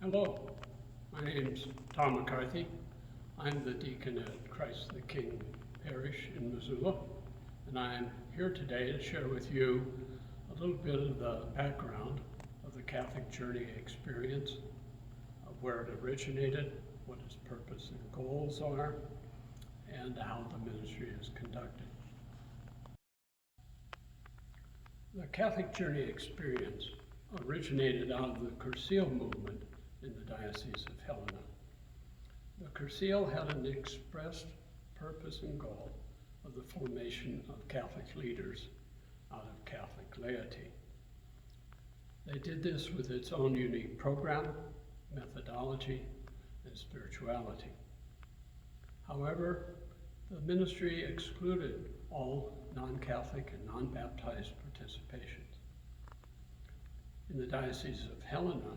Hello, my name's Tom McCarthy. I'm the deacon at Christ the King Parish in Missoula, and I'm here today to share with you a little bit of the background of the Catholic Journey experience, where it originated, what its purpose and goals are, and how the ministry is conducted. The Catholic Journey experience originated out of the Cursil movement in the Diocese of Helena. The Cursil had an expressed purpose and goal of the formation of Catholic leaders out of Catholic laity. They did this with its own unique program, methodology, and spirituality. However, the ministry excluded all non-Catholic and non-baptized participations. In the Diocese of Helena,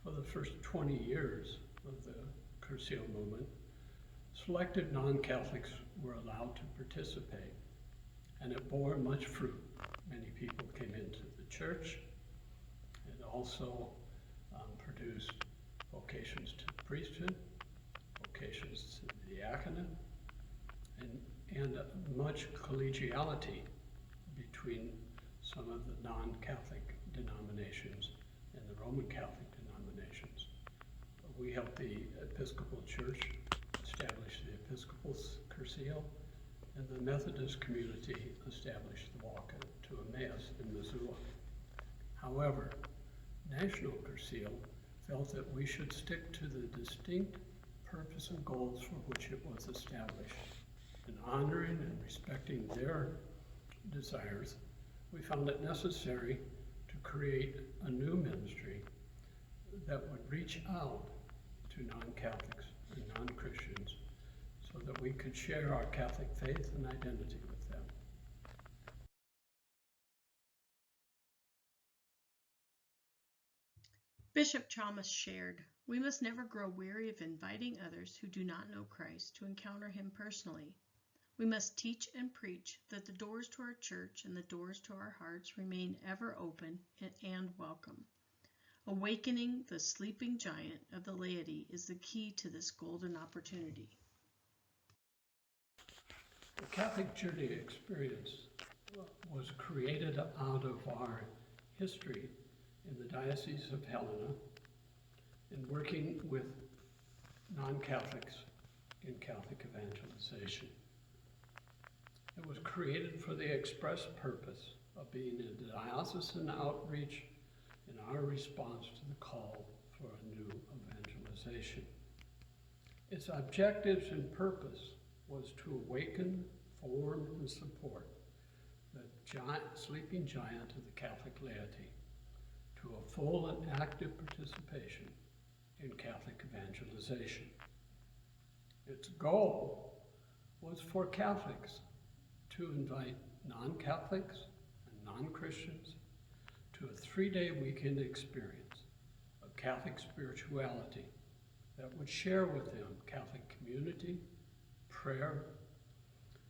for the first 20 years of the Cursil movement, selected non-Catholics were allowed to participate, and it bore much fruit. Many people came into the church. It also produced vocations to the priesthood, vocations to the diaconate, and much collegiality between some of the non-Catholic denominations and the Roman Catholic denominations. We helped the Episcopal Church establish the Episcopal Cursil, and the Methodist community established the Walk to Emmaus in Missoula. However, National Cursil felt that we should stick to the distinct purpose and goals for which it was established. In honoring and respecting their desires, we found it necessary to create a new ministry that would reach out to non-Catholics and non-Christians so that we could share our Catholic faith and identity with them. Bishop Chalmers shared, "We must never grow weary of inviting others who do not know Christ to encounter him personally. We must teach and preach that the doors to our church and the doors to our hearts remain ever open and welcome. Awakening the sleeping giant of the laity is the key to this golden opportunity." The Catholic Journey experience was created out of our history in the Diocese of Helena in working with non-Catholics in Catholic evangelization. It was created for the express purpose of being a diocesan outreach in our response to the call for a new evangelization. Its objectives and purpose was to awaken, form, and support the sleeping giant of the Catholic laity to a full and active participation in Catholic evangelization. Its goal was for Catholics to invite non-Catholics and non-Christians to a 3-day weekend experience of Catholic spirituality that would share with them Catholic community, prayer,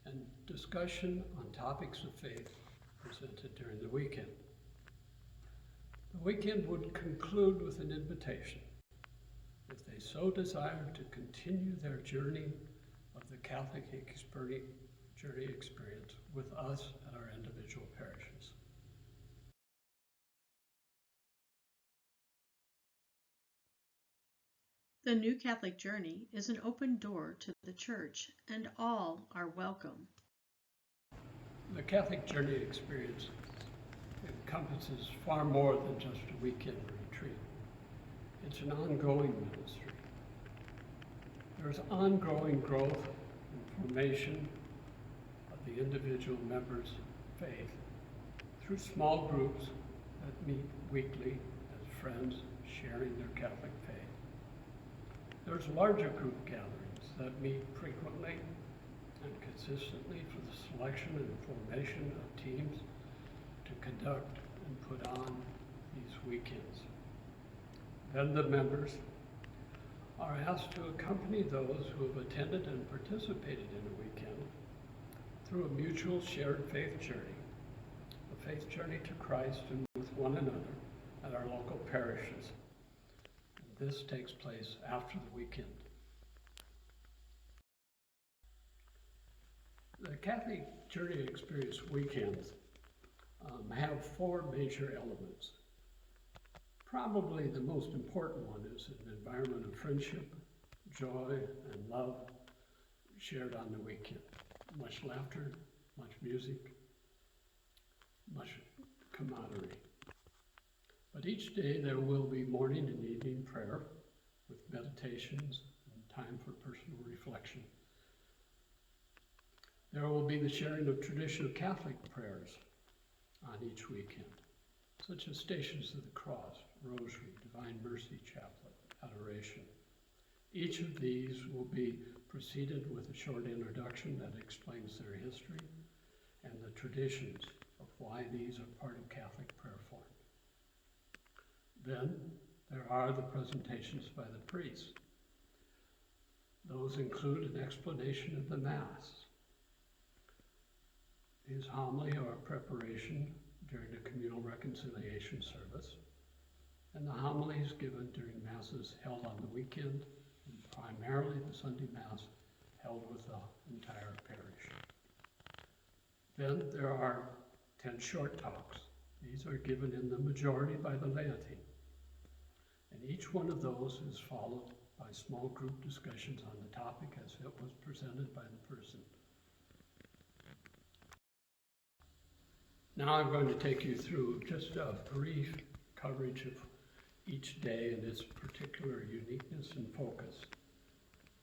and discussion on topics of faith presented during the weekend. The weekend would conclude with an invitation, if they so desired, to continue their journey of the Catholic Journey experience with us at our individual parishes. The New Catholic Journey is an open door to the church, and all are welcome. The Catholic Journey experience encompasses far more than just a weekend retreat. It's an ongoing ministry. There's ongoing growth and formation of the individual members' faith through small groups that meet weekly as friends sharing their Catholic faith. There's larger group gatherings that meet frequently and consistently for the selection and formation of teams to conduct and put on these weekends. Then the members are asked to accompany those who have attended and participated in a weekend through a mutual shared faith journey, a faith journey to Christ and with one another at our local parishes. this takes place after the weekend. The Catholic Journey Experience weekends have four major elements. Probably the most important one is an environment of friendship, joy, and love shared on the weekend. Much laughter, much music, much camaraderie. But each day there will be morning and evening prayer with meditations and time for personal reflection. There will be the sharing of traditional Catholic prayers on each weekend, such as Stations of the Cross, Rosary, Divine Mercy Chaplet, Adoration. Each of these will be preceded with a short introduction that explains their history and the traditions of why these are part of Catholic prayer form. Then there are the presentations by the priests. Those include an explanation of the Mass, his homily or preparation during the communal reconciliation service, and the homilies given during Masses held on the weekend, and primarily the Sunday Mass held with the entire parish. Then there are 10 short talks. These are given in the majority by the laity. And each one of those is followed by small group discussions on the topic as it was presented by the person. Now I'm going to take you through just a brief coverage of each day and its particular uniqueness and focus.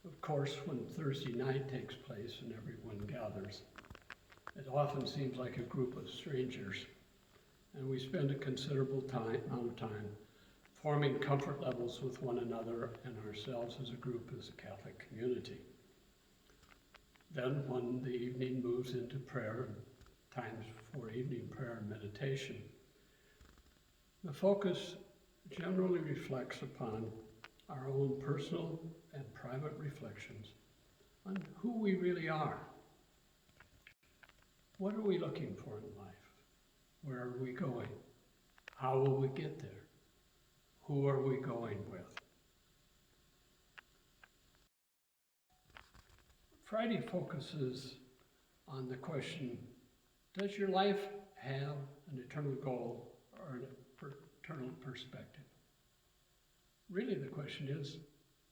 Of course, when Thursday night takes place and everyone gathers, it often seems like a group of strangers, and we spend a considerable amount of time forming comfort levels with one another and ourselves as a group, as a Catholic community. Then when the evening moves into prayer, times for evening prayer and meditation, the focus generally reflects upon our own personal and private reflections on who we really are. What are we looking for in life? Where are we going? How will we get there? Who are we going with? Friday focuses on the question, does your life have an eternal goal or an eternal perspective? Really the question is,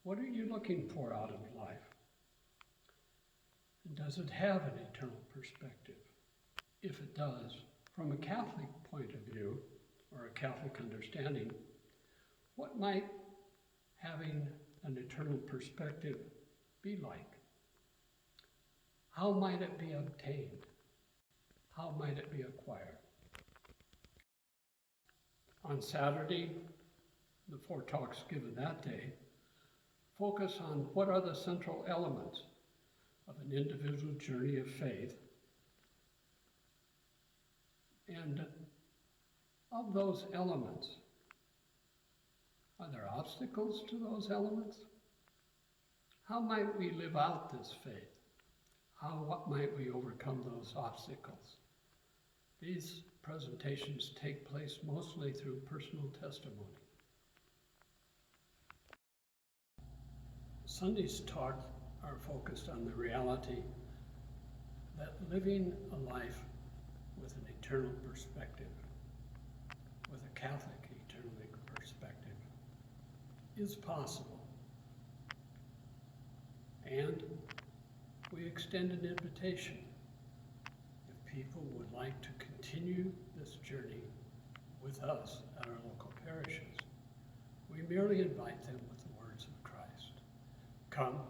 what are you looking for out of life? And does it have an eternal perspective? If it does, from a Catholic point of view, or a Catholic understanding, what might having an eternal perspective be like? How might it be obtained? How might it be acquired? On Saturday, the 4 talks given that day focus on what are the central elements of an individual journey of faith, and of those elements, are there obstacles to those elements? How might we live out this faith? What might we overcome those obstacles? These presentations take place mostly through personal testimony. Sunday's talks are focused on the reality that living a life with an eternal perspective, with a Catholic eternal perspective, is possible. And we extend an invitation if people would like to continue this journey with us at our local parishes. We merely invite them with the words of Christ. Come,